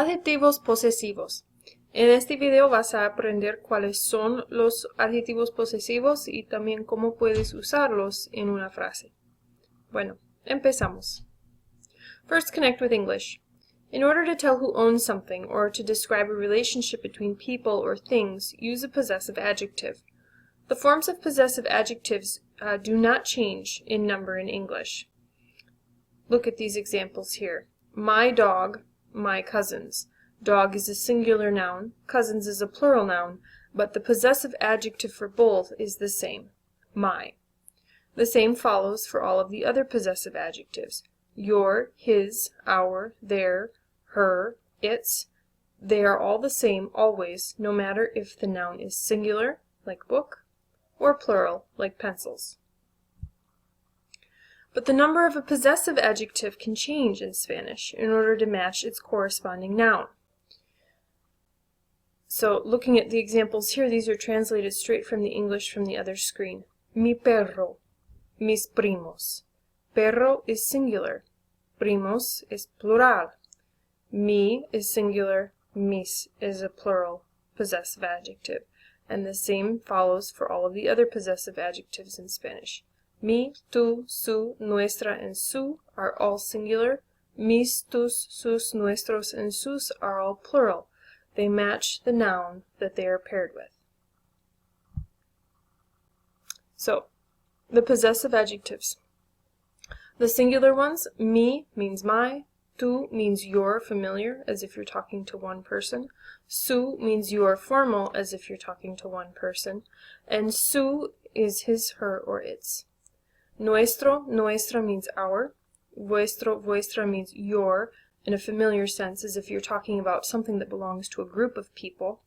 Adjetivos posesivos. En este video vas a aprender cuáles son los adjetivos posesivos y también cómo puedes usarlos en una frase. Bueno, empezamos. First, connect with English. In order to tell who owns something or to describe a relationship between people or things, use a possessive adjective. The forms of possessive adjectives do not change in number in English. Look at these examples here. My dog, my cousins. Dog is a singular noun, cousins is a plural noun, but the possessive adjective for both is the same, my. The same follows for all of the other possessive adjectives. Your, his, our, their, her, its. They are all the same always, no matter if the noun is singular, like book, or plural, like pencils. But the number of a possessive adjective can change in Spanish in order to match its corresponding noun. So, looking at the examples here, these are translated straight from the English from the other screen. Mi perro, mis primos. Perro is singular. Primos is plural. Mi is singular. Mis is a plural possessive adjective. And the same follows for all of the other possessive adjectives in Spanish. Mi, tu, su, nuestra, and su are all singular. Mis, tus, sus, nuestros, and sus are all plural. They match the noun that they are paired with. So, the possessive adjectives. The singular ones, mi means my, tu means your, familiar, as if you're talking to one person, su means your, formal, as if you're talking to one person, and su is his, her, or its. Nuestro, nuestra means our, vuestro, vuestra means your, in a familiar sense, as if you're talking about something that belongs to a group of people.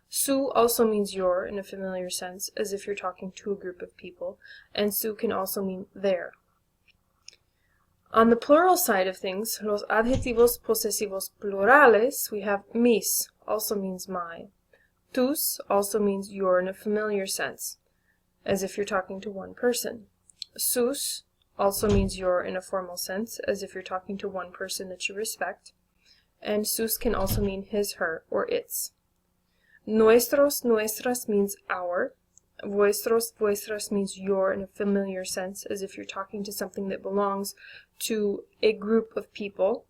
Su also means your, in a familiar sense, as if you're talking to a group of people, and su can also mean their. On the plural side of things, los adjetivos posesivos plurales, we have mis, also means my. Tus also means your in a familiar sense, as if you're talking to one person. Sus also means your in a formal sense, as if you're talking to one person that you respect. And sus can also mean his, her, or its. Nuestros, nuestras means our. Vuestros, vuestras means your in a familiar sense, as if you're talking to something that belongs to a group of people.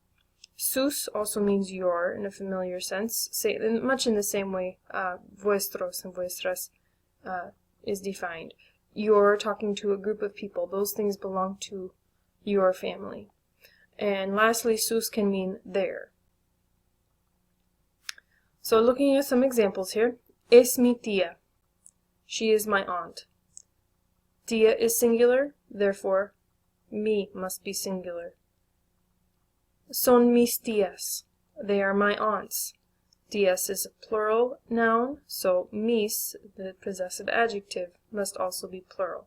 Sus also means your in a familiar sense, much in the same way vuestros and vuestras is defined. You're talking to a group of people. Those things belong to your family. And lastly, sus can mean their. So looking at some examples here. Es mi tía. She is my aunt. Tía is singular, therefore mi must be singular. Son mis tías. They are my aunts. Tías is a plural noun, so mis, the possessive adjective, must also be plural.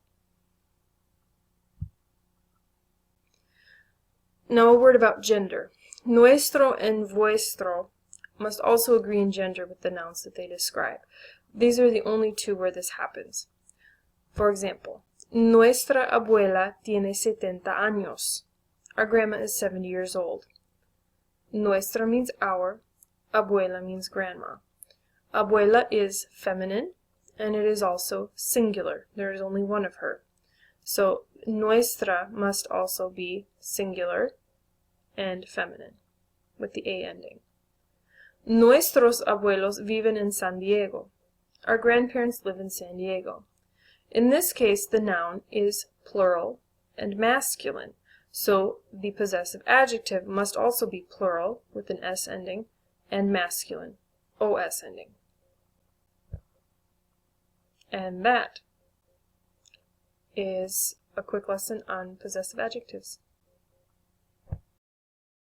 Now a word about gender. Nuestro and vuestro must also agree in gender with the nouns that they describe. These are the only two where this happens. For example, nuestra abuela tiene 70 años. Our grandma is 70 years old. Nuestra means our. Abuela means grandma. Abuela is feminine, and it is also singular. There is only one of her. So, nuestra must also be singular and feminine, with the A ending. Nuestros abuelos viven en San Diego. Our grandparents live in San Diego. In this case, the noun is plural and masculine, so the possessive adjective must also be plural, with an S ending, and masculine, OS ending. And that is a quick lesson on possessive adjectives.